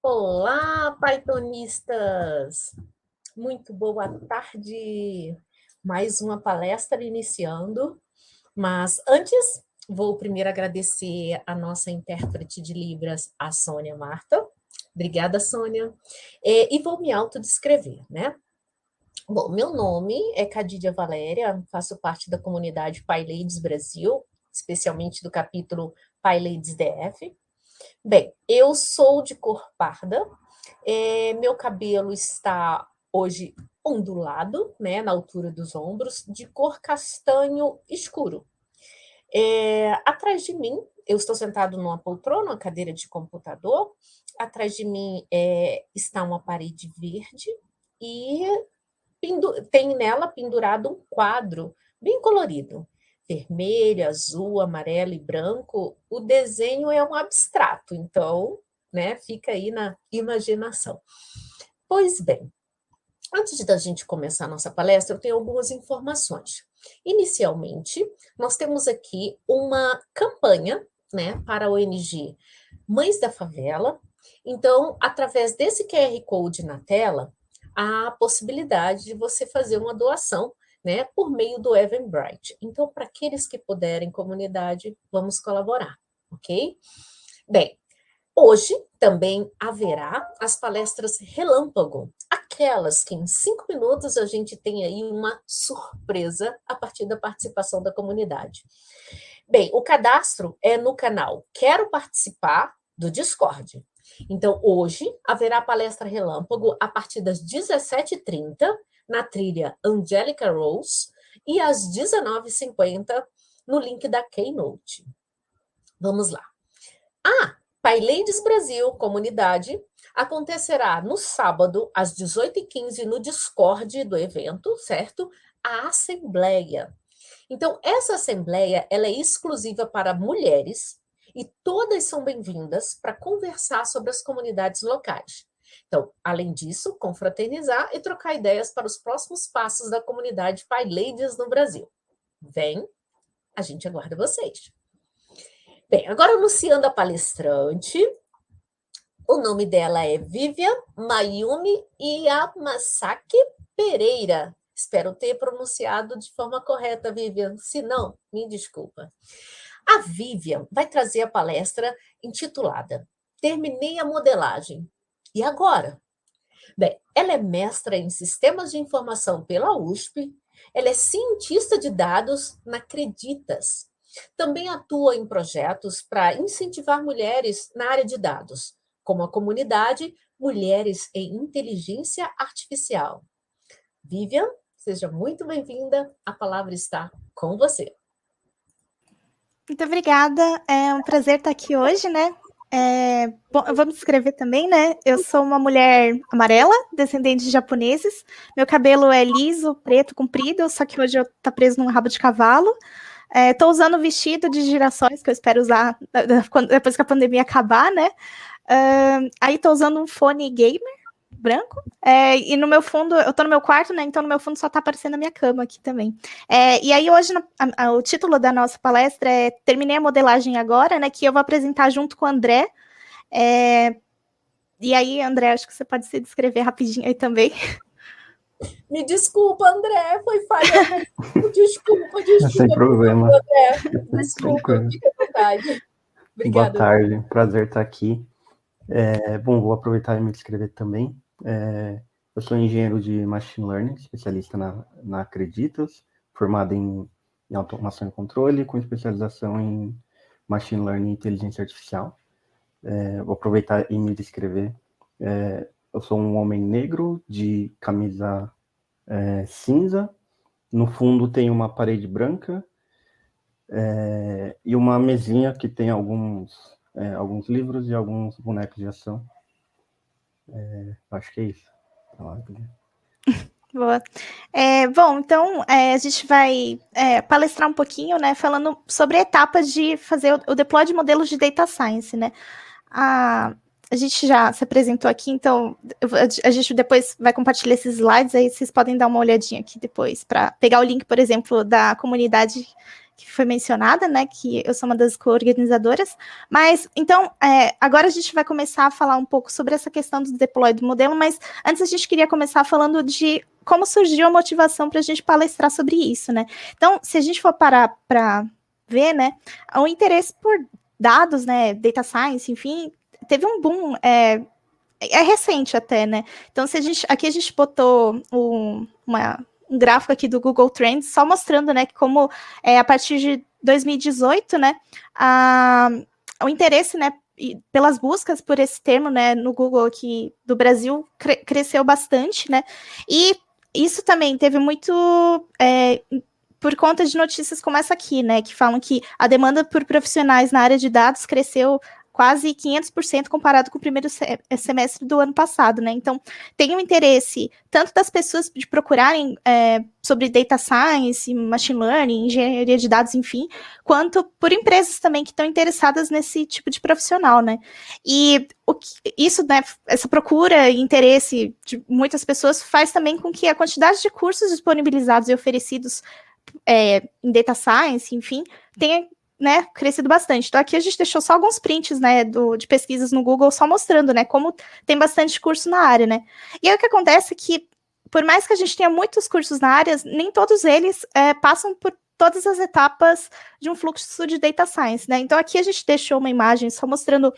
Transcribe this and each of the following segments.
Olá, Pythonistas! Muito boa tarde! Mais uma palestra iniciando, mas antes vou primeiro agradecer a nossa intérprete de Libras, a Sônia Marta. Obrigada, Sônia. E vou me autodescrever, né? Bom, meu nome é Cadídia Valéria, faço parte da comunidade PyLadies Brasil, especialmente do capítulo PyLadies DF. Bem, eu sou de cor parda, meu cabelo está hoje ondulado, né, na altura dos ombros, de cor castanho escuro. Atrás de mim, eu estou sentado numa poltrona, uma cadeira de computador. Atrás de mim está uma parede verde e tem nela pendurado um quadro bem colorido. Vermelho, azul, amarelo e branco. O desenho é um abstrato, então, né, fica aí na imaginação. Pois bem, antes da gente começar a nossa palestra, eu tenho algumas informações. Inicialmente, nós temos aqui uma campanha, né, para a ONG Mães da Favela. Então, através desse QR Code na tela, há a possibilidade de você fazer uma doação, né, por meio do Eventbrite. Então, para aqueles que puderem, comunidade, vamos colaborar, ok? Bem, hoje também haverá as palestras relâmpago, aquelas que em 5 minutos a gente tem aí uma surpresa a partir da participação da comunidade. Bem, o cadastro é no canal Quero Participar do Discord. Então, hoje haverá palestra relâmpago a partir das 17h30 na trilha Angelica Rose e às 19h50 no link da Keynote. Vamos lá. PyLadies Brasil, comunidade, acontecerá no sábado, às 18h15, no Discord do evento, certo? A assembleia. Então, essa assembleia, ela é exclusiva para mulheres e todas são bem-vindas para conversar sobre as comunidades locais. Então, além disso, confraternizar e trocar ideias para os próximos passos da comunidade PyLadies no Brasil. Vem, a gente aguarda vocês. Bem, agora anunciando a palestrante, o nome dela é Vivian Mayumi Yamasaki Pereira. Espero ter pronunciado de forma correta, Vivian. Se não, me desculpa. A Vivian vai trazer a palestra intitulada Terminei a Modelagem. E agora? Bem, ela é mestra em Sistemas de Informação pela USP, ela é cientista de dados na Creditas. Também atua em projetos para incentivar mulheres na área de dados, como a comunidade Mulheres em Inteligência Artificial. Vivian, seja muito bem-vinda, a palavra está com você. Muito obrigada, é um prazer estar aqui hoje, né? Bom, eu vou me descrever também, né? Eu sou uma mulher amarela, descendente de japoneses. Meu cabelo é liso, preto, comprido, só que hoje eu tá preso num rabo de cavalo. Estou usando o vestido de girassóis que eu espero usar depois que a pandemia acabar, né? Aí estou usando um fone gamer branco, e no meu fundo, eu tô no meu quarto, né, então no meu fundo só tá aparecendo a minha cama aqui também. E aí hoje, o título da nossa palestra é Terminei a Modelagem Agora, né, que eu vou apresentar junto com o André, e aí, André, acho que você pode se descrever rapidinho aí também. Me desculpa, André, foi falha. Desculpa. Sem problema. André. Desculpa, fica à vontade. Obrigada. Boa tarde, prazer estar aqui. Bom, vou aproveitar e me descrever também. Eu sou engenheiro de Machine Learning, especialista na Creditas, formado em automação e controle, com especialização em Machine Learning e Inteligência Artificial. Vou aproveitar e me descrever. Eu sou um homem negro, de camisa cinza. No fundo tem uma parede branca e uma mesinha que tem alguns livros e alguns bonecos de ação. Acho que é isso. Boa. Bom, então a gente vai palestrar um pouquinho, né, falando sobre a etapa de fazer o deploy de modelos de data science, né? A gente já se apresentou aqui, então a gente depois vai compartilhar esses slides, aí vocês podem dar uma olhadinha aqui depois, para pegar o link, por exemplo, da comunidade que foi mencionada, né, que eu sou uma das co-organizadoras, mas, então, agora a gente vai começar a falar um pouco sobre essa questão do deploy do modelo, mas antes a gente queria começar falando de como surgiu a motivação para a gente palestrar sobre isso, né. Então, se a gente for parar para ver, né, o interesse por dados, né, data science, enfim, teve um boom, é recente até, né, então aqui a gente botou um gráfico aqui do Google Trends, só mostrando, né, que como a partir de 2018, né, o interesse, né, pelas buscas por esse termo, né, no Google aqui do Brasil cresceu bastante, né, e isso também teve muito por conta de notícias como essa aqui, né, que falam que a demanda por profissionais na área de dados cresceu quase 500% comparado com o primeiro semestre do ano passado, né? Então, tem um interesse tanto das pessoas de procurarem sobre data science, machine learning, engenharia de dados, enfim, quanto por empresas também que estão interessadas nesse tipo de profissional, né? E isso, né, essa procura e interesse de muitas pessoas faz também com que a quantidade de cursos disponibilizados e oferecidos em data science, enfim, tenha, né, crescido bastante. Então, aqui a gente deixou só alguns prints, né, de pesquisas no Google, só mostrando, né, como tem bastante curso na área, né. E aí o que acontece é que, por mais que a gente tenha muitos cursos na área, nem todos eles passam por todas as etapas de um fluxo de data science, né. Então, aqui a gente deixou uma imagem só mostrando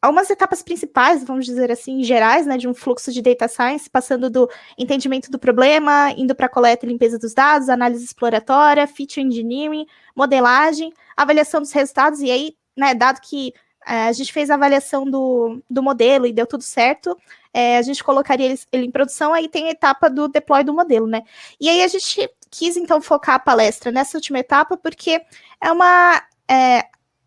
algumas etapas principais, vamos dizer assim, gerais, né, de um fluxo de data science, passando do entendimento do problema, indo para a coleta e limpeza dos dados, análise exploratória, feature engineering, modelagem, avaliação dos resultados, e aí, né, dado que a gente fez a avaliação do modelo e deu tudo certo, a gente colocaria ele em produção, aí tem a etapa do deploy do modelo, né? E aí a gente quis, então, focar a palestra nessa última etapa, porque é uma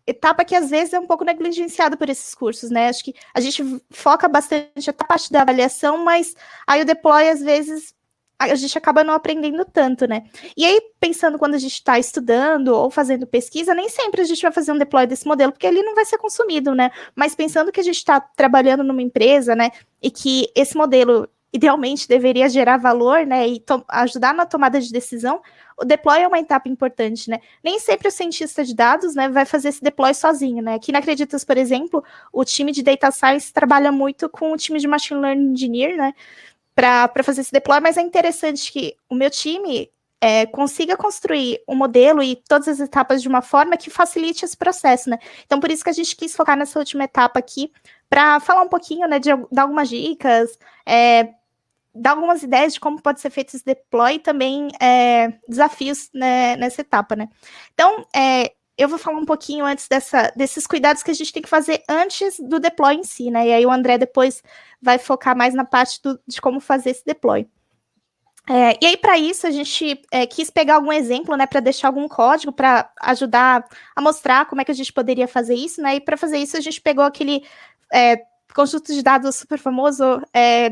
etapa que às vezes é um pouco negligenciada por esses cursos, né? Acho que a gente foca bastante a parte da avaliação, mas aí o deploy, às vezes, a gente acaba não aprendendo tanto, né? E aí, pensando quando a gente está estudando ou fazendo pesquisa, nem sempre a gente vai fazer um deploy desse modelo, porque ele não vai ser consumido, né? Mas pensando que a gente está trabalhando numa empresa, né? E que esse modelo, idealmente, deveria gerar valor, né? E ajudar na tomada de decisão, o deploy é uma etapa importante, né? Nem sempre o cientista de dados, né, vai fazer esse deploy sozinho, né? Aqui na Acreditas, por exemplo, o time de Data Science trabalha muito com o time de Machine Learning Engineer, né, para fazer esse deploy, mas é interessante que o meu time consiga construir um modelo e todas as etapas de uma forma que facilite esse processo, né? Então, por isso que a gente quis focar nessa última etapa aqui, para falar um pouquinho, né, dar algumas dicas, dar algumas ideias de como pode ser feito esse deploy e também desafios, né, nessa etapa, né? Então, eu vou falar um pouquinho antes desses cuidados que a gente tem que fazer antes do deploy em si, né? E aí o André depois vai focar mais na parte de como fazer esse deploy. E aí, para isso, a gente quis pegar algum exemplo, né, para deixar algum código para ajudar a mostrar como é que a gente poderia fazer isso, né? E para fazer isso, a gente pegou aquele conjunto de dados super famoso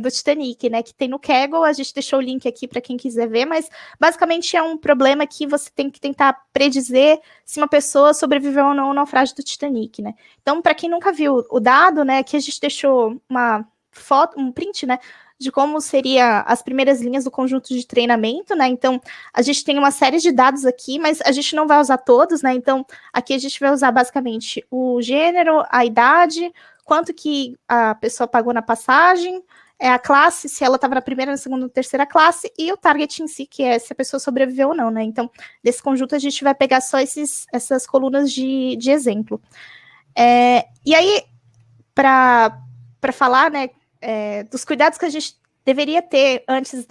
do Titanic, né, que tem no Kaggle. A gente deixou o link aqui para quem quiser ver, mas basicamente é um problema que você tem que tentar predizer se uma pessoa sobreviveu ou não ao naufrágio do Titanic, né. Então, para quem nunca viu o dado, né, aqui a gente deixou uma foto, um print, né, de como seria as primeiras linhas do conjunto de treinamento, né. Então, a gente tem uma série de dados aqui, mas a gente não vai usar todos, né. Então, aqui a gente vai usar basicamente o gênero, a idade, quanto que a pessoa pagou na passagem, a classe, se ela estava na primeira, na segunda ou terceira classe, e o target em si, que é se a pessoa sobreviveu ou não, né? Então, desse conjunto, a gente vai pegar só essas colunas de exemplo. E aí, para falar, né, dos cuidados que a gente deveria ter antes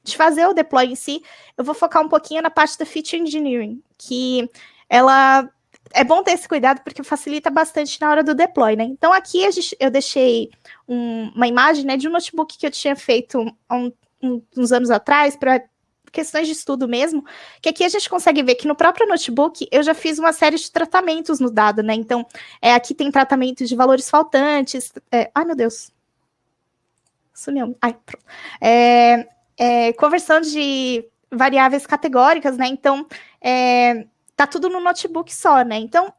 de fazer o deploy em si, eu vou focar um pouquinho na parte da feature engineering, que ela é bom ter esse cuidado porque facilita bastante na hora do deploy, né? Então, aqui eu deixei uma imagem, né, de um notebook que eu tinha feito uns anos atrás, para questões de estudo mesmo, que aqui a gente consegue ver que no próprio notebook eu já fiz uma série de tratamentos no dado, né? Então, aqui tem tratamento de valores faltantes. Ai, meu Deus. Sumiu. Ai, pronto. Conversão de variáveis categóricas, né? Então, tá tudo no notebook só, né? Então,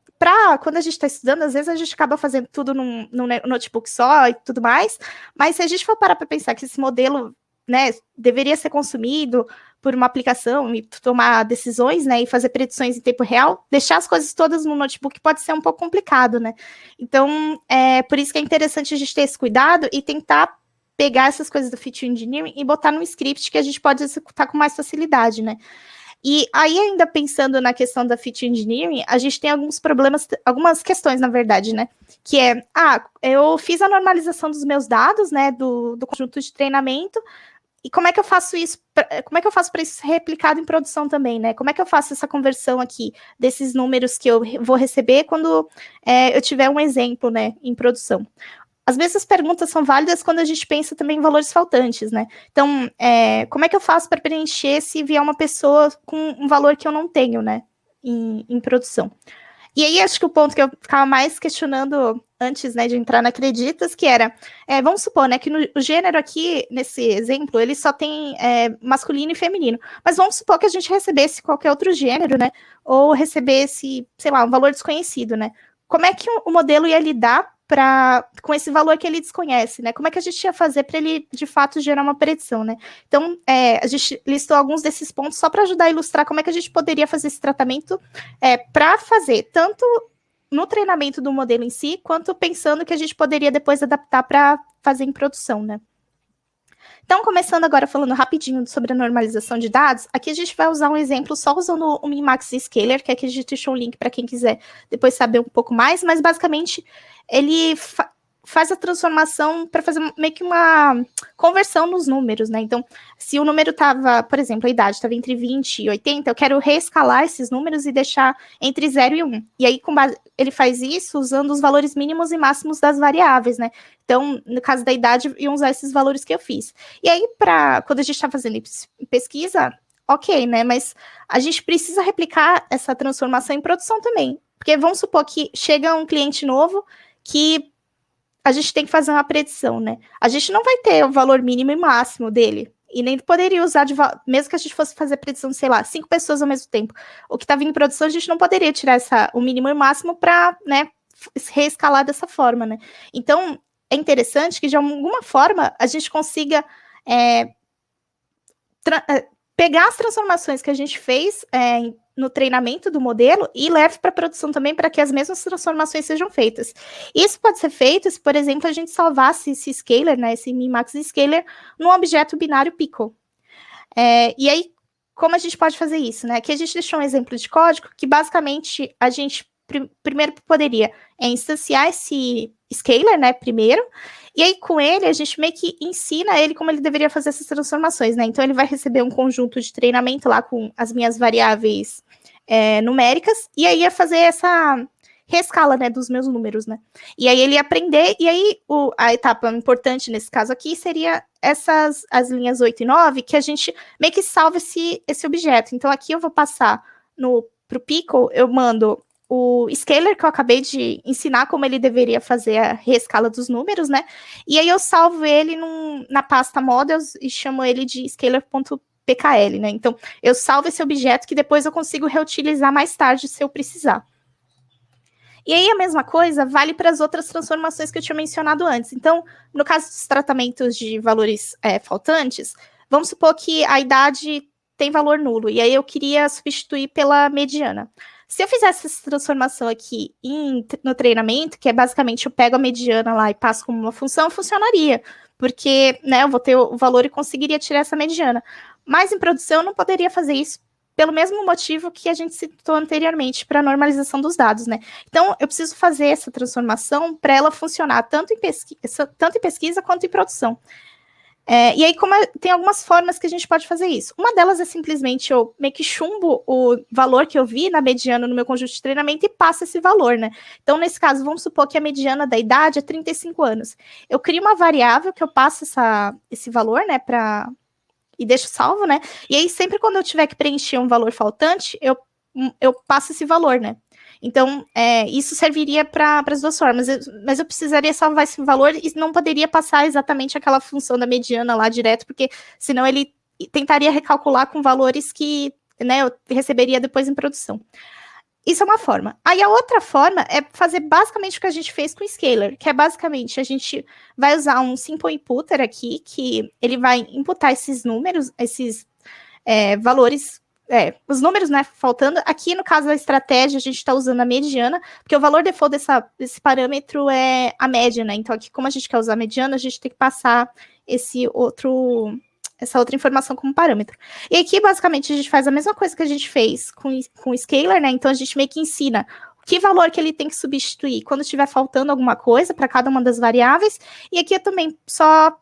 quando a gente está estudando, às vezes a gente acaba fazendo tudo num notebook só e tudo mais, mas se a gente for parar para pensar que esse modelo né, deveria ser consumido por uma aplicação e tomar decisões, né, e fazer predições em tempo real, deixar as coisas todas no notebook pode ser um pouco complicado, né? Então, por isso que é interessante a gente ter esse cuidado e tentar pegar essas coisas do feature engineering e botar num script que a gente pode executar com mais facilidade, né? E aí, ainda pensando na questão da feature engineering, a gente tem alguns problemas, algumas questões, na verdade, né? Que eu fiz a normalização dos meus dados, né, do conjunto de treinamento, e como é que eu faço isso? Como é que eu faço para isso ser replicado em produção também, né? Como é que eu faço essa conversão aqui desses números que eu vou receber quando eu tiver um exemplo, né, em produção? As mesmas perguntas são válidas quando a gente pensa também em valores faltantes, né? Então, como é que eu faço para preencher se vier uma pessoa com um valor que eu não tenho, né, em produção? E aí, acho que o ponto que eu ficava mais questionando antes, né, de entrar na Acreditas, que era, vamos supor, né, que o gênero aqui, nesse exemplo, ele só tem masculino e feminino, mas vamos supor que a gente recebesse qualquer outro gênero, né, ou recebesse, sei lá, um valor desconhecido, né? Como é que o modelo ia lidar com esse valor que ele desconhece, né? Como é que a gente ia fazer para ele, de fato, gerar uma predição, né? Então, a gente listou alguns desses pontos só para ajudar a ilustrar como é que a gente poderia fazer esse tratamento para fazer tanto no treinamento do modelo em si, quanto pensando que a gente poderia depois adaptar para fazer em produção, né? Então, começando agora falando rapidinho sobre a normalização de dados, aqui a gente vai usar um exemplo só usando o Minmax Scaler, que aqui a gente deixou um link para quem quiser depois saber um pouco mais, mas basicamente ele faz a transformação para fazer meio que uma conversão nos números, né? Então, se o número estava, por exemplo, a idade estava entre 20 e 80, eu quero reescalar esses números e deixar entre 0 e 1. E aí, ele faz isso usando os valores mínimos e máximos das variáveis, né? Então, no caso da idade, iam usar esses valores que eu fiz. E aí, quando a gente está fazendo pesquisa, ok, né? Mas a gente precisa replicar essa transformação em produção também. Porque vamos supor que chega um cliente novo que a gente tem que fazer uma predição, né? A gente não vai ter o valor mínimo e máximo dele. E nem poderia usar, mesmo que a gente fosse fazer predição, sei lá, 5 pessoas ao mesmo tempo. O que estava em produção, a gente não poderia tirar o mínimo e o máximo para, né, reescalar dessa forma, né? Então, é interessante que, de alguma forma, a gente consiga pegar as transformações que a gente fez no treinamento do modelo e leve para a produção também para que as mesmas transformações sejam feitas. Isso pode ser feito se, por exemplo, a gente salvasse esse scaler, né, esse Minmax Scaler, num objeto binário Pickle. E aí, como a gente pode fazer isso, né? Aqui a gente deixou um exemplo de código que, basicamente, a gente primeiro poderia instanciar esse scaler, né, primeiro, e aí com ele a gente meio que ensina ele como ele deveria fazer essas transformações, né, então ele vai receber um conjunto de treinamento lá com as minhas variáveis numéricas, e aí ia fazer essa reescala, né, dos meus números, né, e aí ele ia aprender, e aí a etapa importante nesse caso aqui seria as linhas 8 e 9, que a gente meio que salva esse objeto, então aqui eu vou passar pro Pickle, eu mando o scaler que eu acabei de ensinar como ele deveria fazer a reescala dos números, né? E aí eu salvo ele na pasta models e chamo ele de scaler.pkl, né? Então, eu salvo esse objeto que depois eu consigo reutilizar mais tarde se eu precisar. E aí a mesma coisa vale para as outras transformações que eu tinha mencionado antes. Então, no caso dos tratamentos de valores faltantes, vamos supor que a idade tem valor nulo, e aí eu queria substituir pela mediana. Se eu fizesse essa transformação aqui no treinamento, que é basicamente eu pego a mediana lá e passo como uma função, funcionaria, porque, né, eu vou ter o valor e conseguiria tirar essa mediana. Mas em produção eu não poderia fazer isso pelo mesmo motivo que a gente citou anteriormente para a normalização dos dados, né? Então, eu preciso fazer essa transformação para ela funcionar tanto em pesquisa quanto em produção. E aí, tem algumas formas que a gente pode fazer isso. Uma delas é simplesmente eu meio que chumbo o valor que eu vi na mediana no meu conjunto de treinamento e passo esse valor, né? Então, nesse caso, vamos supor que a mediana da idade é 35 anos. Eu crio uma variável que eu passo esse valor, né, e deixo salvo, né? E aí, sempre quando eu tiver que preencher um valor faltante, eu passo esse valor, né? Então, isso serviria para as duas formas, mas eu precisaria salvar esse valor e não poderia passar exatamente aquela função da mediana lá direto, porque senão ele tentaria recalcular com valores que, né, eu receberia depois em produção. Isso é uma forma. Aí a outra forma é fazer basicamente o que a gente fez com o Scalar, que é basicamente a gente vai usar um Simple Inputter aqui, que ele vai imputar esses números, esses valores, os números, né, faltando. Aqui, no caso da estratégia, a gente está usando a mediana, porque o valor default desse parâmetro é a média, né? Então, aqui, como a gente quer usar a mediana, a gente tem que passar essa outra informação como parâmetro. E aqui, basicamente, a gente faz a mesma coisa que a gente fez com o Scalar, né? Então, a gente meio que ensina que valor que ele tem que substituir quando estiver faltando alguma coisa para cada uma das variáveis. E aqui eu também só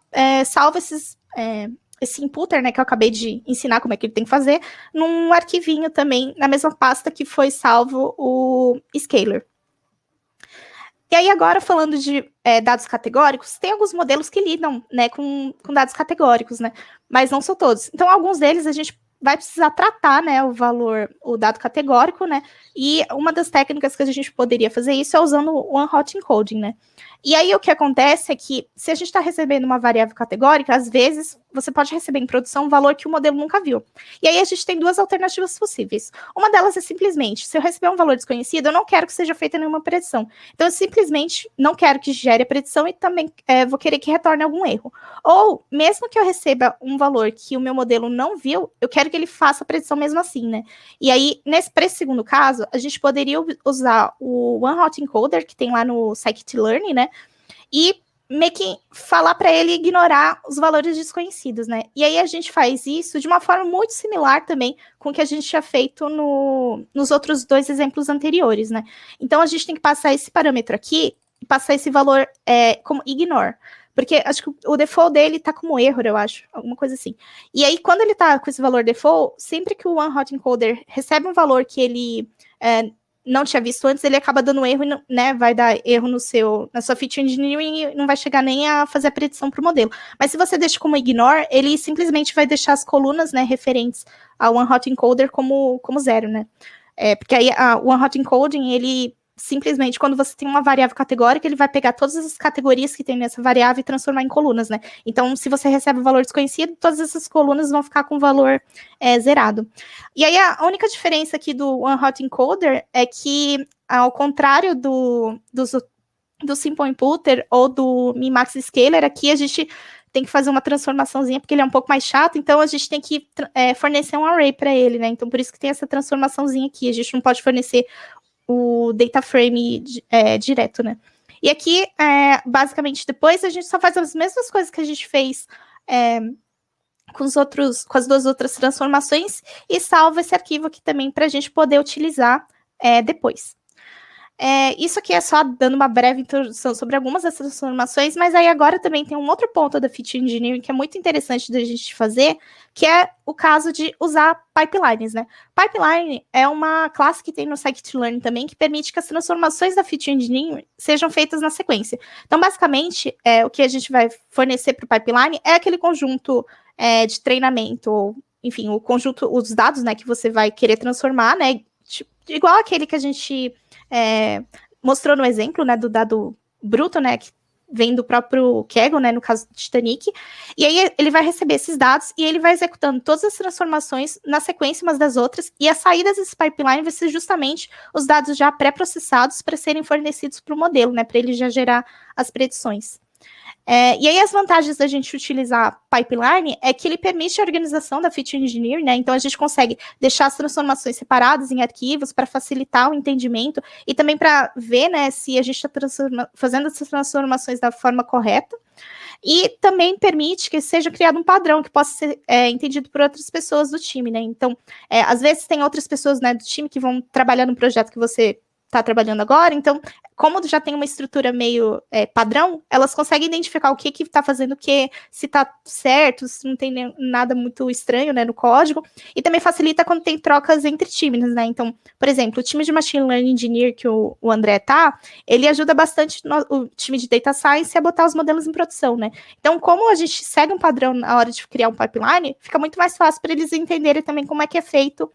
salvo esse inputter, né, que eu acabei de ensinar como é que ele tem que fazer, num arquivinho também, na mesma pasta que foi salvo o Scalar. E aí, agora, falando de dados categóricos, tem alguns modelos que lidam, né, com dados categóricos, né, mas não são todos. Então, alguns deles a gente vai precisar tratar, né, o dado categórico, né, e uma das técnicas que a gente poderia fazer isso é usando o one-hot encoding, né. E aí, o que acontece é que, se a gente está recebendo uma variável categórica, às vezes, você pode receber em produção um valor que o modelo nunca viu. E aí, a gente tem duas alternativas possíveis. Uma delas é simplesmente, se eu receber um valor desconhecido, eu não quero que seja feita nenhuma predição. Então, eu simplesmente não quero que gere a predição e também vou querer que retorne algum erro. Ou, mesmo que eu receba um valor que o meu modelo não viu, eu quero que ele faça a predição mesmo assim, né? E aí, para esse segundo caso, a gente poderia usar o one-hot encoder, que tem lá no scikit-learn, né? E meio que falar para ele ignorar os valores desconhecidos, né? E aí a gente faz isso de uma forma muito similar também com o que a gente tinha feito nos outros dois exemplos anteriores, né? Então a gente tem que passar esse parâmetro aqui e passar esse valor como ignore. Porque acho que o default dele tá como erro, eu acho, alguma coisa assim. E aí, quando ele tá com esse valor default, sempre que o one-hot encoder recebe um valor que ele não tinha visto antes, ele acaba dando erro, né, vai dar erro na sua feature engineering e não vai chegar nem a fazer a predição para o modelo. Mas se você deixa como ignore, ele simplesmente vai deixar as colunas, né, referentes ao one-hot encoder como zero, né. Porque aí o one-hot encoding, ele simplesmente, quando você tem uma variável categórica, ele vai pegar todas as categorias que tem nessa variável e transformar em colunas, né? Então, se você recebe um valor desconhecido, todas essas colunas vão ficar com valor zerado. E aí, a única diferença aqui do one-hot encoder é que, ao contrário do Simple Inputter ou do Min-Max Scalar, aqui a gente tem que fazer uma transformaçãozinha, porque ele é um pouco mais chato, então a gente tem que fornecer um array para ele, né? Então, por isso que tem essa transformaçãozinha aqui. A gente não pode fornecer o data frame direto, né? E aqui, basicamente, depois a gente só faz as mesmas coisas que a gente fez com as duas outras transformações e salva esse arquivo aqui também para a gente poder utilizar depois. Isso aqui é só dando uma breve introdução sobre algumas dessas transformações, mas aí agora também tem um outro ponto da Feature Engineering que é muito interessante da gente fazer, que é o caso de usar pipelines, né? Pipeline é uma classe que tem no scikit-learn também, que permite que as transformações da Feature Engineering sejam feitas na sequência. Então, basicamente, o que a gente vai fornecer para o pipeline é aquele conjunto de treinamento, ou, enfim, o conjunto, os dados, né, que você vai querer transformar, né? Igual aquele que a gente mostrou no exemplo, né, do dado bruto, né, que vem do próprio Kaggle, né, no caso do Titanic, e aí ele vai receber esses dados e ele vai executando todas as transformações na sequência umas das outras, e a saída desse pipeline vai ser justamente os dados já pré-processados para serem fornecidos para o modelo, né, para ele já gerar as predições. E aí as vantagens da gente utilizar pipeline é que ele permite a organização da feature engineering, né? Então a gente consegue deixar as transformações separadas em arquivos para facilitar o entendimento e também para ver, né, se a gente está fazendo essas transformações da forma correta. E também permite que seja criado um padrão que possa ser entendido por outras pessoas do time, né? Então, às vezes tem outras pessoas, né, do time que vão trabalhar no projeto que você está trabalhando agora, então, como já tem uma estrutura meio padrão, elas conseguem identificar o que está fazendo o que, se está certo, se não tem nada muito estranho, né, no código, e também facilita quando tem trocas entre times, né, então, por exemplo, o time de Machine Learning Engineer que o André ele ajuda bastante o time de Data Science a botar os modelos em produção, né, então, como a gente segue um padrão na hora de criar um pipeline, fica muito mais fácil para eles entenderem também como é que é feito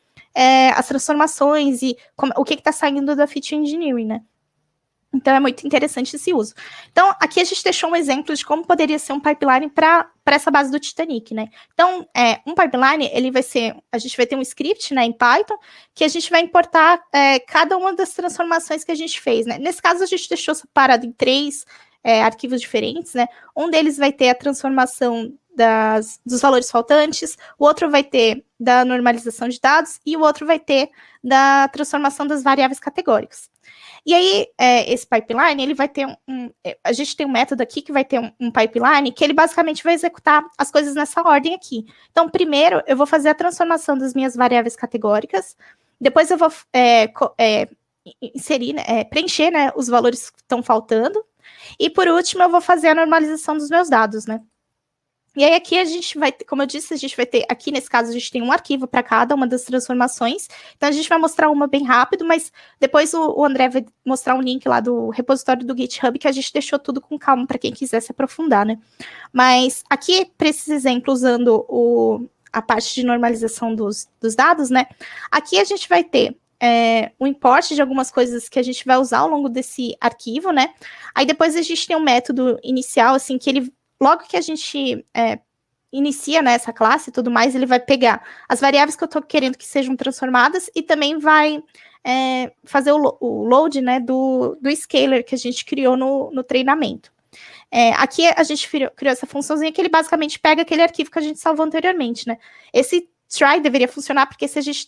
as transformações e o que está saindo da feature engineering, né. Então, é muito interessante esse uso. Então, aqui a gente deixou um exemplo de como poderia ser um pipeline para essa base do Titanic, né? Então, um pipeline, a gente vai ter um script, né, em Python, que a gente vai importar cada uma das transformações que a gente fez, né? Nesse caso, a gente deixou separado em 3 arquivos diferentes, né? Um deles vai ter a transformação dos valores faltantes, o outro vai ter da normalização de dados e o outro vai ter da transformação das variáveis categóricas. E aí, esse pipeline, ele vai ter a gente tem um método aqui que vai ter um pipeline que ele basicamente vai executar as coisas nessa ordem aqui. Então, primeiro, eu vou fazer a transformação das minhas variáveis categóricas, depois eu vou inserir, preencher, né, os valores que estão faltando, e por último, eu vou fazer a normalização dos meus dados, né? E aí aqui a gente vai, como eu disse, a gente vai ter, aqui nesse caso a gente tem um arquivo para cada uma das transformações, então a gente vai mostrar uma bem rápido, mas depois o André vai mostrar um link lá do repositório do GitHub, que a gente deixou tudo com calma para quem quiser se aprofundar, né? Mas aqui, para esses exemplos, usando a parte de normalização dos dados, né? Aqui a gente vai ter o import de algumas coisas que a gente vai usar ao longo desse arquivo, né? Aí depois a gente tem um método inicial, assim, que ele logo que a gente inicia, né, essa classe e tudo mais, ele vai pegar as variáveis que eu estou querendo que sejam transformadas e também vai fazer o load, né, do scaler que a gente criou no treinamento. Aqui a gente criou essa funçãozinha que ele basicamente pega aquele arquivo que a gente salvou anteriormente, né? Esse try deveria funcionar porque se a gente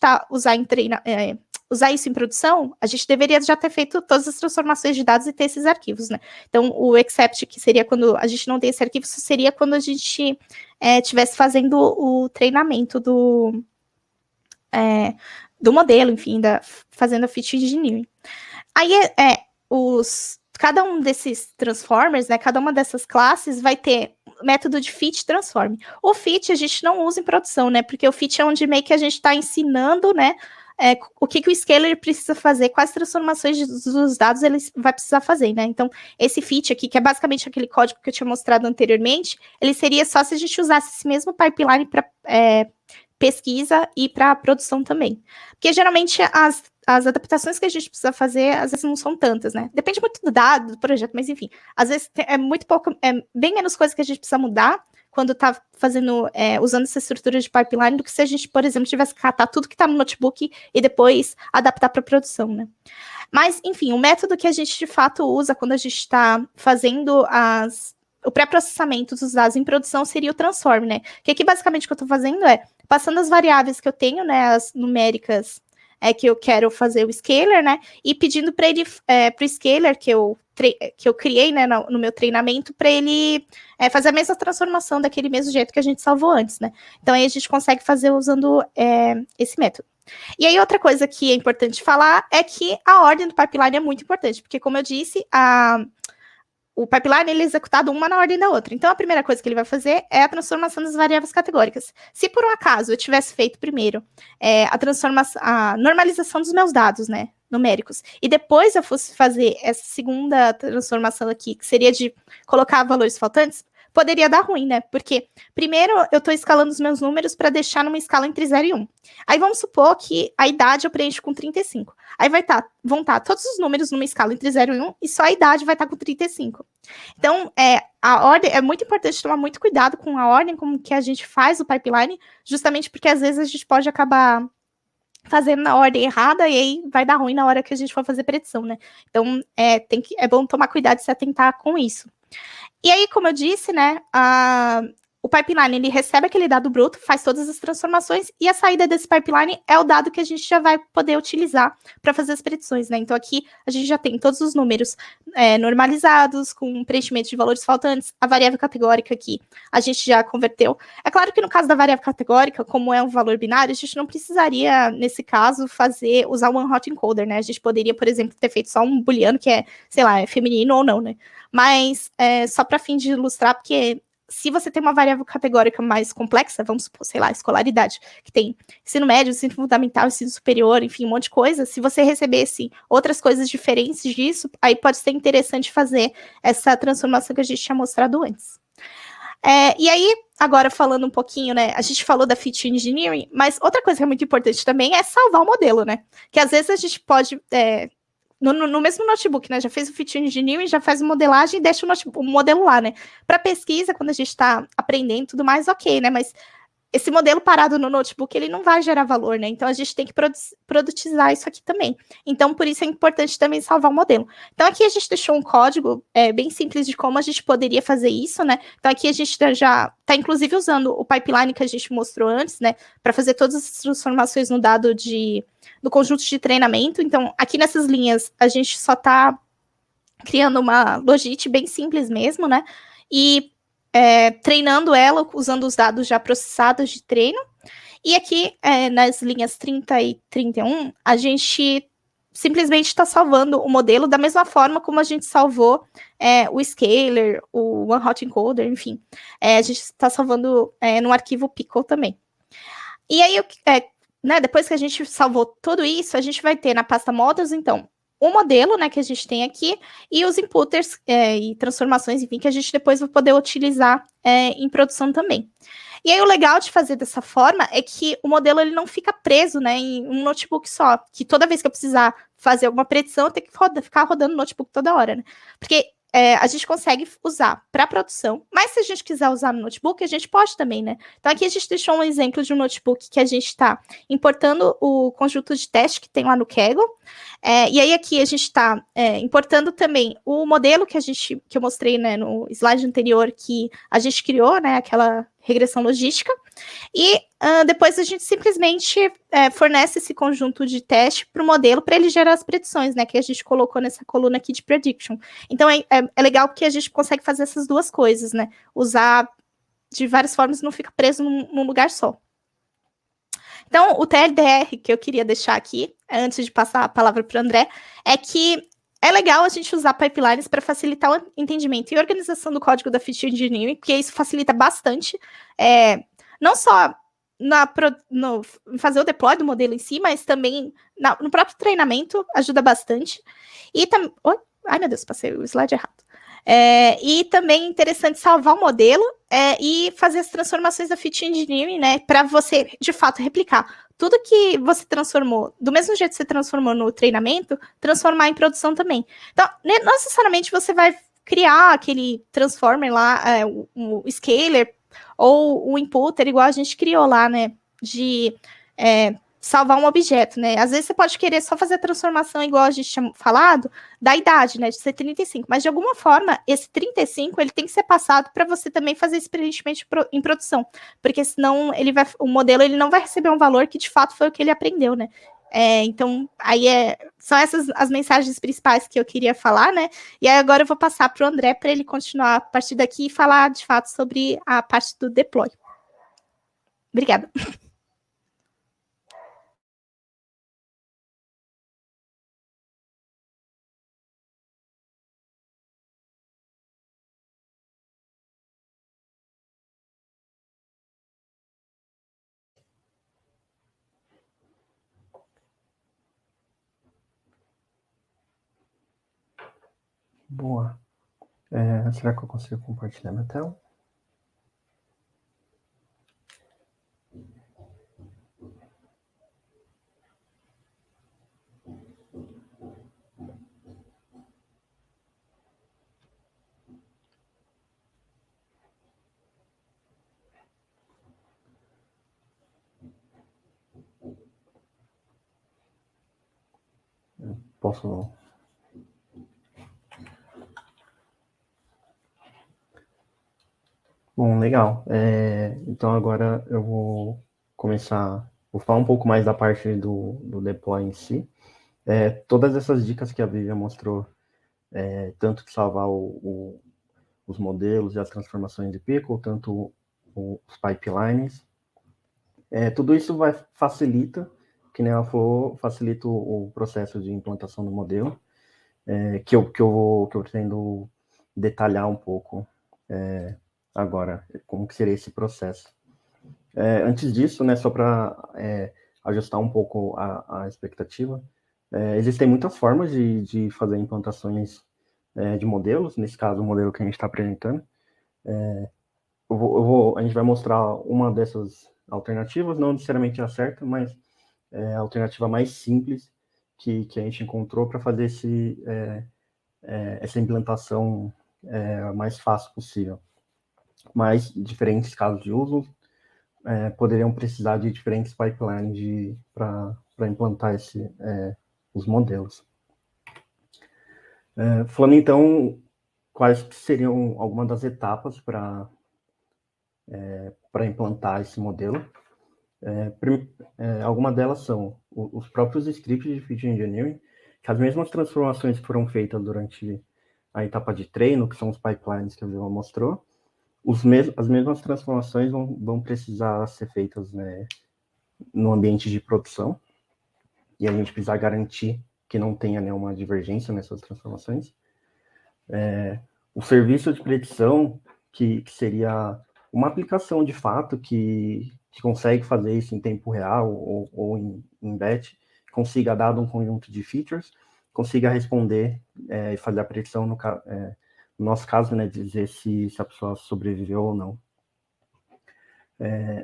usar isso em produção, a gente deveria já ter feito todas as transformações de dados e ter esses arquivos, né? Então, o except, que seria quando a gente não tem esse arquivo, seria quando a gente estivesse fazendo o treinamento do modelo, enfim, fazendo a feature engineering. Aí, cada um desses transformers, né, cada uma dessas classes vai ter método de fit transform. O fit a gente não usa em produção, né, porque o fit é onde meio que a gente está ensinando, né, o que o scaler precisa fazer, quais transformações dos dados ele vai precisar fazer, né? Então, esse fit aqui, que é basicamente aquele código que eu tinha mostrado anteriormente, ele seria só se a gente usasse esse mesmo pipeline para pesquisa e para produção também. Porque, geralmente, as adaptações que a gente precisa fazer, às vezes não são tantas, né? Depende muito do dado, do projeto, mas, enfim, às vezes é muito pouco, bem menos coisa que a gente precisa mudar quando está usando essa estrutura de pipeline, do que se a gente, por exemplo, tivesse que catar tudo que está no notebook e depois adaptar para produção, né? Mas, enfim, o método que a gente, de fato, usa quando a gente está fazendo o pré-processamento dos dados em produção seria o transform, né? Que aqui, basicamente, o que eu estou fazendo passando as variáveis que eu tenho, né, as numéricas que eu quero fazer o scaler, né, e pedindo para ele, para o scaler que eu criei, né, no meu treinamento, para ele fazer a mesma transformação daquele mesmo jeito que a gente salvou antes, né. Então, aí a gente consegue fazer usando esse método. E aí, outra coisa que é importante falar é que a ordem do pipeline é muito importante, porque, como eu disse, o pipeline ele é executado uma na ordem da outra. Então, a primeira coisa que ele vai fazer é a transformação das variáveis categóricas. Se, por um acaso, eu tivesse feito primeiro a normalização dos meus dados, né, numéricos, e depois eu fosse fazer essa segunda transformação aqui, que seria de colocar valores faltantes, poderia dar ruim, né? Porque, primeiro, eu estou escalando os meus números para deixar numa escala entre 0 e 1. Aí, vamos supor que a idade eu preencho com 35. Aí vão estar todos os números numa escala entre 0 e 1, e só a idade vai estar com 35. Então, a ordem, é muito importante tomar muito cuidado com a ordem como que a gente faz o pipeline, justamente porque, às vezes, a gente pode acabar fazendo na ordem errada, e aí vai dar ruim na hora que a gente for fazer predição, né? Então, é bom tomar cuidado e se atentar com isso. E aí, como eu disse, né, o pipeline, ele recebe aquele dado bruto, faz todas as transformações, e a saída desse pipeline é o dado que a gente já vai poder utilizar para fazer as predições, né? Então, aqui a gente já tem todos os números normalizados, com preenchimento de valores faltantes, a variável categórica aqui a gente já converteu. É claro que no caso da variável categórica, como é um valor binário, a gente não precisaria, nesse caso, usar o one-hot encoder, né? A gente poderia, por exemplo, ter feito só um booleano que sei lá, é feminino ou não, né? Mas, só para fim de ilustrar, porque se você tem uma variável categórica mais complexa, vamos supor, sei lá, escolaridade, que tem ensino médio, ensino fundamental, ensino superior, enfim, um monte de coisa, se você recebesse outras coisas diferentes disso, aí pode ser interessante fazer essa transformação que a gente tinha mostrado antes. E aí, agora falando um pouquinho, né, a gente falou da feature engineering, mas outra coisa que é muito importante também é salvar o modelo, né, que às vezes a gente pode no mesmo notebook, né? Já fez o feature engineering, já faz a modelagem e deixa o modelo lá, né? Para pesquisa, quando a gente está aprendendo e tudo mais, ok, né? Mas esse modelo parado no notebook, ele não vai gerar valor, né? Então, a gente tem que produtizar isso aqui também. Então, por isso é importante também salvar o modelo. Então, aqui a gente deixou um código bem simples de como a gente poderia fazer isso, né? Então, aqui a gente já está, inclusive, usando o pipeline que a gente mostrou antes, né? Para fazer todas as transformações no dado do conjunto de treinamento. Então, aqui nessas linhas, a gente só está criando uma logit bem simples mesmo, né? E treinando ela usando os dados já processados de treino. E aqui, nas linhas 30 e 31, a gente simplesmente está salvando o modelo da mesma forma como a gente salvou o scaler, o one-hot encoder, enfim. A gente está salvando no arquivo Pickle também. E aí, né, depois que a gente salvou tudo isso, a gente vai ter na pasta models, então, o modelo, né, que a gente tem aqui, e os inputters e transformações, enfim, que a gente depois vai poder utilizar em produção também. E aí o legal de fazer dessa forma é que o modelo ele não fica preso, né, em um notebook só, que toda vez que eu precisar fazer alguma predição, eu tenho que ficar rodando o notebook toda hora, né? Porque a gente consegue usar para produção, mas se a gente quiser usar no notebook, a gente pode também, né? Então aqui a gente deixou um exemplo de um notebook que a gente está importando o conjunto de teste que tem lá no Kaggle, e aí aqui a gente está importando também o modelo que eu mostrei, né, no slide anterior, que a gente criou, né, aquela regressão logística, e depois a gente simplesmente fornece esse conjunto de teste para o modelo para ele gerar as predições, né, que a gente colocou nessa coluna aqui de prediction. Então é legal porque a gente consegue fazer essas duas coisas, né, usar de várias formas, não fica preso num lugar só. Então, o TLDR que eu queria deixar aqui, antes de passar a palavra para o André, é que é legal a gente usar pipelines para facilitar o entendimento e organização do código da Feature Engineering, porque isso facilita bastante, não só no fazer o deploy do modelo em si, mas também no próprio treinamento ajuda bastante. E também... Ai, meu Deus, passei o slide errado. E também é interessante salvar o modelo e fazer as transformações da Feature Engineering, né, para você, de fato, replicar tudo que você transformou, do mesmo jeito que você transformou no treinamento, transformar em produção também. Então, não necessariamente você vai criar aquele transformer lá, o scaler, ou o inputter, igual a gente criou lá, né, de salvar um objeto, né? Às vezes você pode querer só fazer a transformação, igual a gente tinha falado, da idade, né, de ser 35, mas de alguma forma, esse 35, ele tem que ser passado para você também fazer esse preenchimento em produção, porque senão o modelo ele não vai receber um valor que de fato foi o que ele aprendeu, né? Então, aí são essas as mensagens principais que eu queria falar, né? E aí agora eu vou passar para o André para ele continuar a partir daqui e falar de fato sobre a parte do deploy. Obrigada. Boa. Será que eu consigo compartilhar minha tela? Posso... Bom, legal. Então agora eu vou falar um pouco mais da parte do deploy em si. Todas essas dicas que a Vivian mostrou, tanto que salvar os modelos e as transformações de Pickle, tanto os pipelines, tudo isso facilita, que nem ela falou, facilita o processo de implantação do modelo, que eu pretendo detalhar um pouco agora, como que seria esse processo. Antes disso, né, só para ajustar um pouco a expectativa, existem muitas formas de fazer implantações de modelos, nesse caso, o modelo que a gente está apresentando. A gente vai mostrar uma dessas alternativas, não necessariamente a certa, mas a alternativa mais simples que a gente encontrou para fazer essa implantação mais fácil possível. Mas diferentes casos de uso poderiam precisar de diferentes pipelines para implantar os modelos. Falando então, quais seriam algumas das etapas para implantar esse modelo? Algumas delas são os próprios scripts de feature engineering, que as mesmas transformações que foram feitas durante a etapa de treino, que são os pipelines que a Vilma mostrou, as mesmas transformações vão precisar ser feitas, né, no ambiente de produção, e a gente precisa garantir que não tenha nenhuma divergência nessas transformações. O serviço de predição, que seria uma aplicação de fato que consegue fazer isso em tempo real ou em batch, consiga, dado um conjunto de features, consiga responder e fazer a predição, no nosso caso, né, dizer se a pessoa sobreviveu ou não.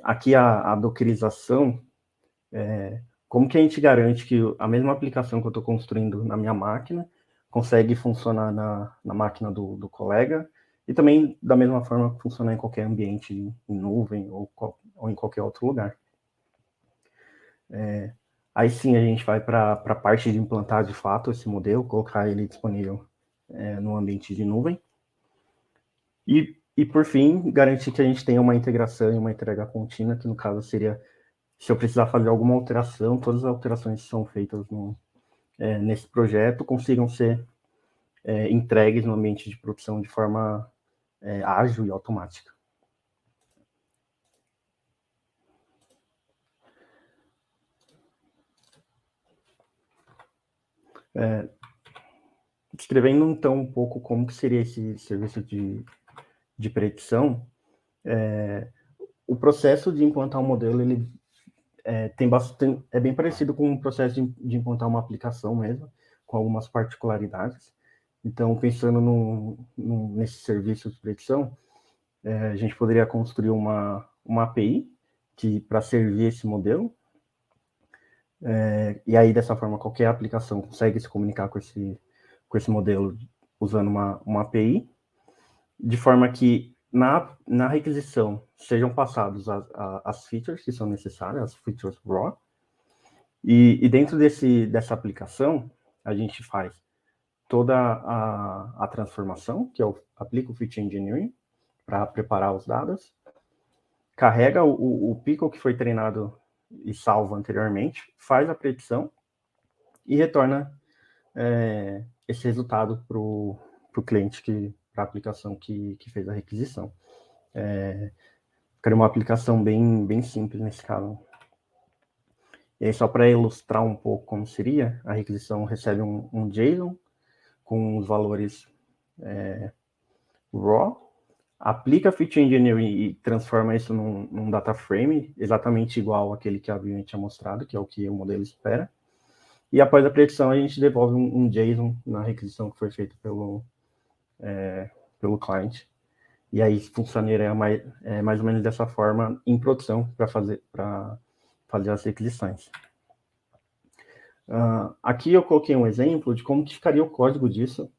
Aqui a dockerização, como que a gente garante que a mesma aplicação que eu estou construindo na minha máquina consegue funcionar na máquina do colega, e também da mesma forma funcionar em qualquer ambiente, em nuvem ou em qualquer outro lugar. Aí sim a gente vai para a parte de implantar de fato esse modelo, colocar ele disponível no ambiente de nuvem. E por fim, garantir que a gente tenha uma integração e uma entrega contínua, que no caso seria, se eu precisar fazer alguma alteração, todas as alterações que são feitas nesse projeto consigam ser entregues no ambiente de produção de forma ágil e automática. Descrevendo então um pouco como que seria esse serviço de predição, o processo de implantar um modelo ele é bem parecido com o processo de implantar uma aplicação mesmo, com algumas particularidades. Então, pensando nesse serviço de predição, a gente poderia construir uma API para servir esse modelo, e aí, dessa forma, qualquer aplicação consegue se comunicar com esse modelo usando uma API, de forma que na requisição sejam passadas as features que são necessárias, as features raw, e dentro dessa aplicação, a gente faz toda a transformação, que aplica o feature engineering para preparar os dados, carrega o pickle que foi treinado e salvo anteriormente, faz a predição e retorna esse resultado para o cliente, para a aplicação que fez a requisição. Ficaria uma aplicação bem simples nesse caso. E aí, só para ilustrar um pouco como seria, a requisição recebe um JSON com os valores raw, aplica feature engineering e transforma isso num data frame exatamente igual àquele que a Vivian tinha mostrado, que é o que o modelo espera. E após a predição, a gente devolve um JSON na requisição que foi feita pelo cliente. E aí funcionaria mais ou menos dessa forma em produção para fazer as requisições. Aqui eu coloquei um exemplo de como que ficaria o código disso,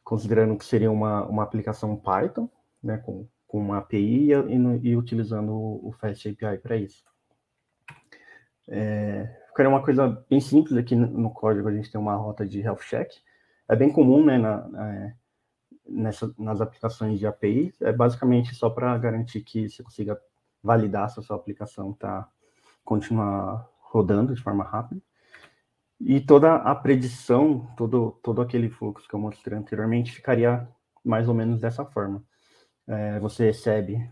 considerando que seria uma aplicação Python, né, com uma API e utilizando o Fast API para isso. Ficaria uma coisa bem simples aqui no código, a gente tem uma rota de health check. É bem comum, né, nas aplicações de API, basicamente só para garantir que você consiga validar se a sua aplicação continuar rodando de forma rápida. E toda a predição, todo aquele fluxo que eu mostrei anteriormente, ficaria mais ou menos dessa forma. Você recebe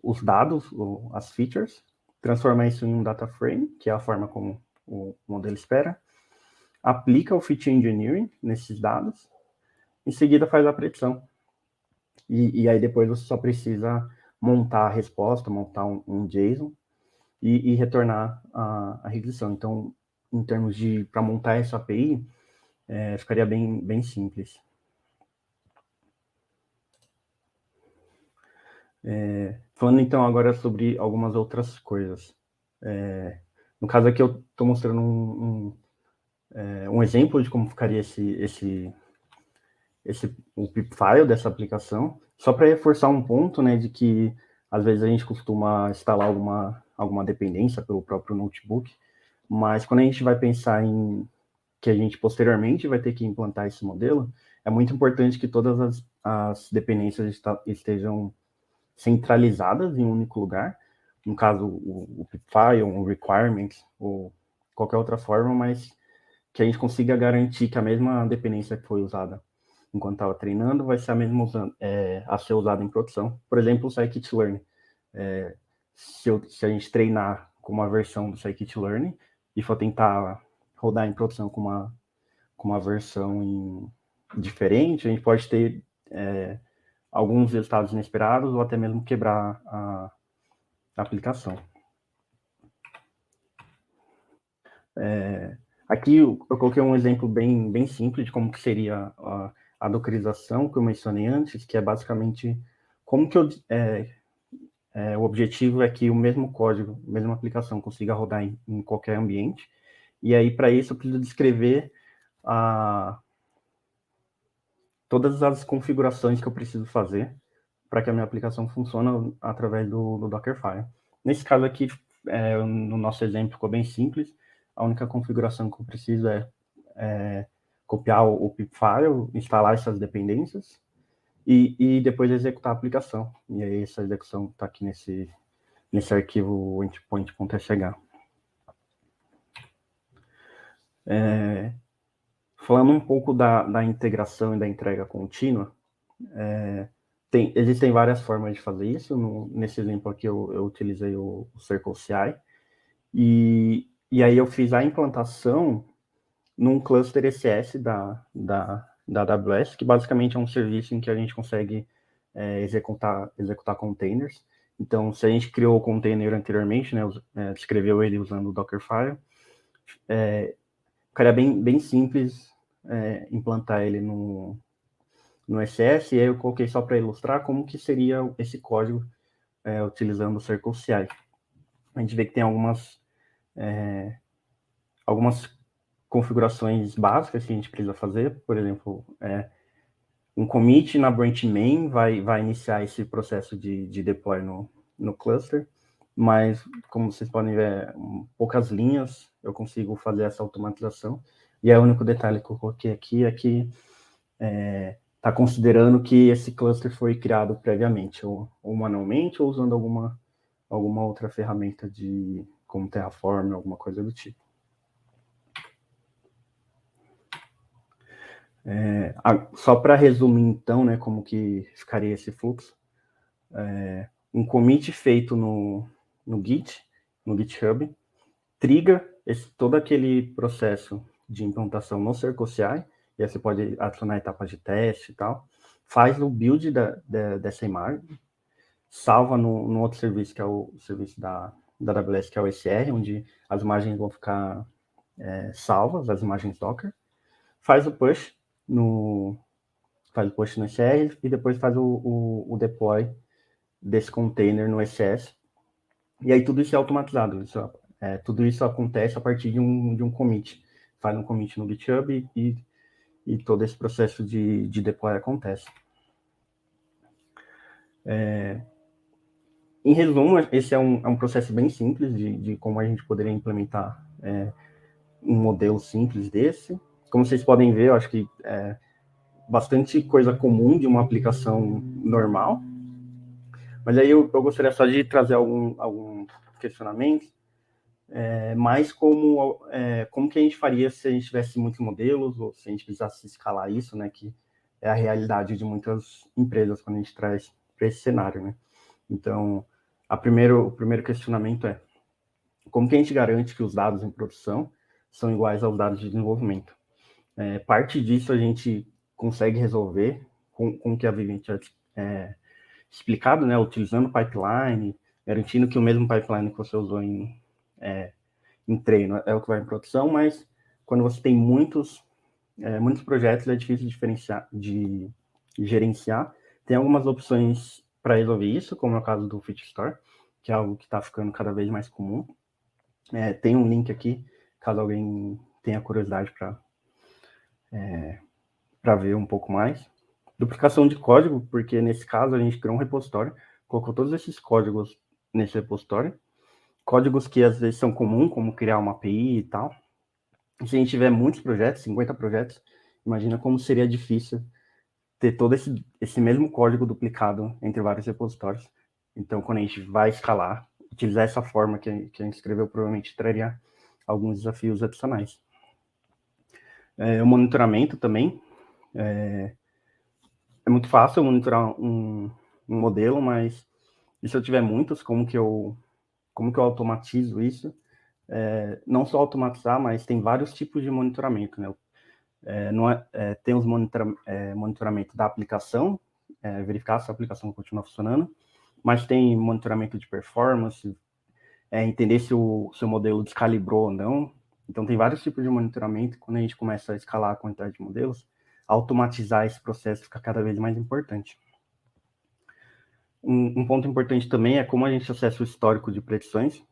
os dados, as features, transforma isso em um data frame, que é a forma como o modelo espera, aplica o feature engineering nesses dados, em seguida faz a predição. E aí depois você só precisa montar a resposta, montar um JSON e retornar a requisição. Então, em termos para montar essa API, ficaria bem simples. Falando então agora sobre algumas outras coisas. No caso aqui, eu estou mostrando um exemplo de como ficaria o pip file dessa aplicação, só para reforçar um ponto, né, de que às vezes a gente costuma instalar alguma dependência pelo próprio notebook, mas quando a gente vai pensar em que a gente posteriormente vai ter que implantar esse modelo, é muito importante que todas as dependências estejam centralizadas em um único lugar, no caso o pip file, o requirements, ou qualquer outra forma, mas que a gente consiga garantir que a mesma dependência que foi usada enquanto estava treinando vai ser a mesma a ser usada em produção. Por exemplo, o scikit-learn. Se a gente treinar com uma versão do scikit-learn e for tentar rodar em produção com uma versão diferente, a gente pode ter alguns resultados inesperados ou até mesmo quebrar a aplicação. Aqui eu coloquei um exemplo bem simples de como que seria a dockerização que eu mencionei antes, que é basicamente como que o objetivo é que o mesmo código, a mesma aplicação consiga rodar em qualquer ambiente. E aí, para isso, eu preciso descrever todas as configurações que eu preciso fazer para que a minha aplicação funcione através do Dockerfile. Nesse caso aqui, no nosso exemplo, ficou bem simples. A única configuração que eu preciso é copiar o pip file, instalar essas dependências e depois executar a aplicação. E aí essa execução está aqui nesse arquivo endpoint.sh. Falando um pouco da integração e da entrega contínua, existem várias formas de fazer isso. Nesse exemplo aqui eu utilizei o CircleCI e aí eu fiz a implantação num cluster ECS da AWS, que basicamente é um serviço em que a gente consegue executar containers. Então, se a gente criou o container anteriormente, né, escreveu ele usando o Dockerfile, ficaria bem simples implantar ele no ECS, e aí eu coloquei só para ilustrar como que seria esse código utilizando o CircleCI. A gente vê que tem algumas configurações básicas que a gente precisa fazer, por exemplo, um commit na branch main vai iniciar esse processo de deploy no cluster, mas como vocês podem ver, poucas linhas eu consigo fazer essa automatização, e aí o único detalhe que eu coloquei aqui é que está considerando que esse cluster foi criado previamente, ou manualmente, ou usando alguma outra ferramenta como Terraform, alguma coisa do tipo. Só para resumir, então, né, como que ficaria esse fluxo, um commit feito no Git, no GitHub, triga todo aquele processo de implantação no CircleCI, e aí você pode adicionar etapas de teste e tal, faz o build dessa imagem, salva no outro serviço, que é o serviço da AWS, que é o ECR, onde as imagens vão ficar salvas, as imagens Docker, faz o push no ECR e depois faz o deploy desse container no ECS. E aí tudo isso é automatizado. Tudo isso acontece a partir de um commit. Faz um commit no GitHub e todo esse processo de deploy acontece. Em resumo, esse é um processo bem simples de como a gente poderia implementar um modelo simples desse. Como vocês podem ver, eu acho que bastante coisa comum de uma aplicação normal. Mas aí eu gostaria só de trazer algum questionamento, mais como que a gente faria se a gente tivesse muitos modelos, ou se a gente precisasse escalar isso, né, que é a realidade de muitas empresas quando a gente traz para esse cenário, né? Então, o primeiro questionamento é como que a gente garante que os dados em produção são iguais aos dados de desenvolvimento? Parte disso a gente consegue resolver com que a Vivint explicado, né, utilizando pipeline, garantindo que o mesmo pipeline que você usou em treino é o que vai em produção, mas quando você tem muitos projetos é difícil de gerenciar. Tem algumas opções para resolver isso, como é o caso do Fit Store, que é algo que está ficando cada vez mais comum. Tem um link aqui, caso alguém tenha curiosidade para ver um pouco mais. Duplicação de código, porque nesse caso a gente criou um repositório, colocou todos esses códigos nesse repositório, códigos que às vezes são comuns, como criar uma API e tal. E se a gente tiver muitos projetos, 50 projetos, imagina como seria difícil ter todo esse mesmo código duplicado entre vários repositórios. Então, quando a gente vai escalar, utilizar essa forma que a gente escreveu provavelmente traria alguns desafios adicionais. O monitoramento também. É muito fácil monitorar um modelo, mas e se eu tiver muitos, como que eu automatizo isso? Não só automatizar, mas tem vários tipos de monitoramento, né? Tem os monitoramento da aplicação, verificar se a aplicação continua funcionando, mas tem monitoramento de performance, entender se o seu modelo descalibrou ou não. Então, tem vários tipos de monitoramento. Quando a gente começa a escalar a quantidade de modelos, automatizar esse processo fica cada vez mais importante. Um ponto importante também é como a gente acessa o histórico de predições.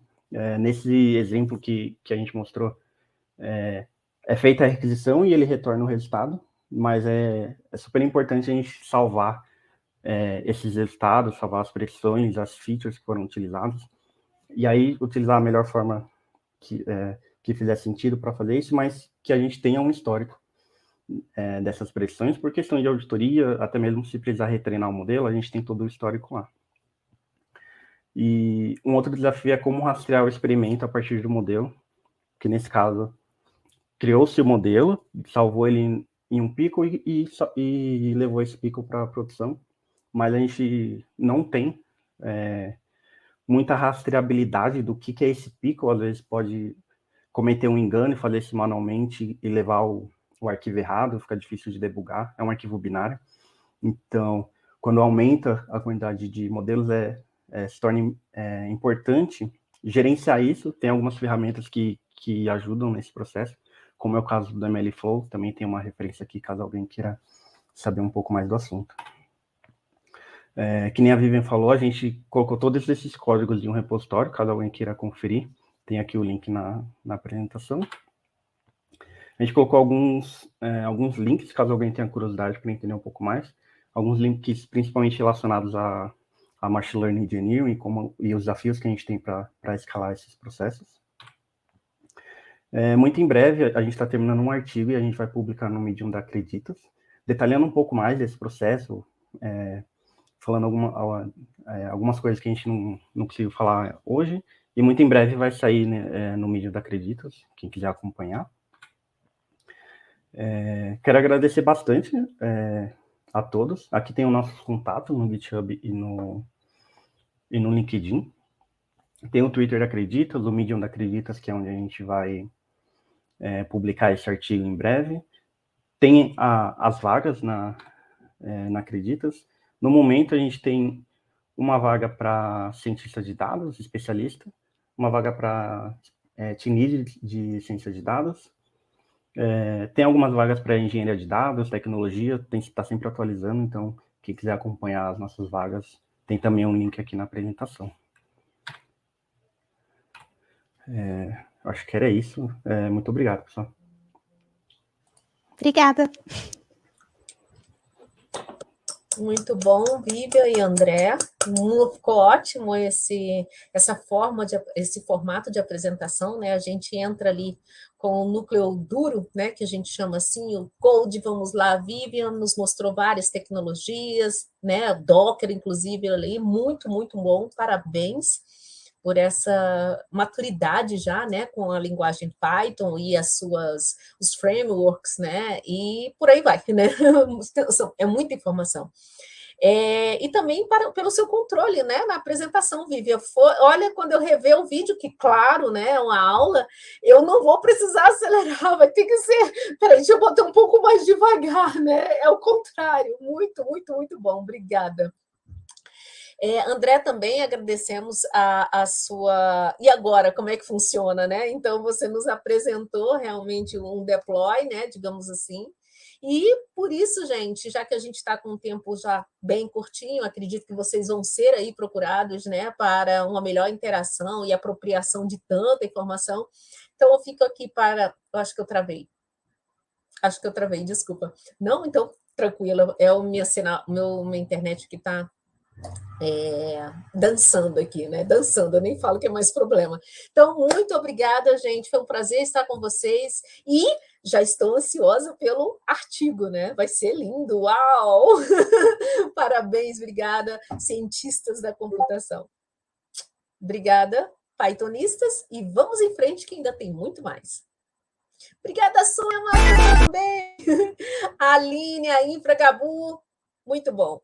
Nesse exemplo que a gente mostrou, é feita a requisição e ele retorna o resultado, mas é super importante a gente salvar esses resultados, salvar as predições, as features que foram utilizadas, e aí utilizar a melhor forma que fizer sentido para fazer isso, mas que a gente tenha um histórico dessas predições, por questão de auditoria, até mesmo se precisar retreinar o modelo, a gente tem todo o histórico lá. E um outro desafio é como rastrear o experimento a partir do modelo, que nesse caso, criou-se o modelo, salvou ele em um pico e levou esse pico para a produção, mas a gente não tem muita rastreabilidade do que é esse pico, às vezes pode cometer um engano e fazer isso manualmente e levar o arquivo errado, fica difícil de debugar, é um arquivo binário. Então, quando aumenta a quantidade de modelos, se torna importante gerenciar isso. Tem algumas ferramentas que ajudam nesse processo, como é o caso do MLflow, também tem uma referência aqui, caso alguém queira saber um pouco mais do assunto. Que nem a Vivian falou, a gente colocou todos esses códigos de um repositório, caso alguém queira conferir, tem aqui o link na apresentação. A gente colocou alguns links, caso alguém tenha curiosidade para entender um pouco mais, alguns links principalmente relacionados a Machine Learning Engineering e os desafios que a gente tem para escalar esses processos. Muito em breve, a gente está terminando um artigo e a gente vai publicar no Medium da Acreditas, detalhando um pouco mais desse processo, falando algumas coisas que a gente não conseguiu falar hoje, e muito em breve vai sair, né, no Medium da Acreditas, quem quiser acompanhar. Quero agradecer bastante a todos. Aqui tem os nossos contatos no GitHub e no LinkedIn. Tem o Twitter da Acreditas, o Medium da Acreditas, que é onde a gente vai publicar esse artigo em breve. Tem as vagas na Acreditas. No momento, a gente tem uma vaga para cientista de dados, especialista, uma vaga para team lead de ciência de dados. Tem algumas vagas para engenharia de dados, tecnologia, está sempre atualizando, então quem quiser acompanhar as nossas vagas, tem também um link aqui na apresentação. Acho que era isso. Muito obrigado, pessoal. Obrigada. Muito bom, Vivian e André. Ficou ótimo esse formato de apresentação, né? A gente entra ali com o núcleo duro, né? Que a gente chama assim, o code. Vamos lá, a Vivian nos mostrou várias tecnologias, né? Docker, inclusive, ali, muito, muito bom. Parabéns por essa maturidade já, né, com a linguagem Python e os frameworks, né, e por aí vai, né, é muita informação. E também pelo seu controle, né, na apresentação, Vivian. Olha, quando eu rever o vídeo, que claro, né, é uma aula, eu não vou precisar acelerar, vai ter que ser, peraí, deixa eu botar um pouco mais devagar, né, é o contrário, muito, muito, muito bom, obrigada. André, também agradecemos a sua... E agora, como é que funciona, né? Então, você nos apresentou realmente um deploy, né, digamos assim, E por isso, gente, já que a gente está com um tempo já bem curtinho, acredito que vocês vão ser aí procurados, né, para uma melhor interação e apropriação de tanta informação. Então, eu fico aqui para... Eu acho que eu travei. Acho que eu travei, desculpa. Não, então, tranquila. É o minha internet que está dançando aqui, né? Dançando, eu nem falo que é mais problema. Então, muito obrigada, gente. Foi um prazer estar com vocês. E já estou ansiosa pelo artigo, né? Vai ser lindo. Uau! Parabéns, obrigada, cientistas da computação. Obrigada, Pythonistas. E vamos em frente, que ainda tem muito mais. Obrigada, Sônia, também. A Aline, a Infra, Gabu. Muito bom.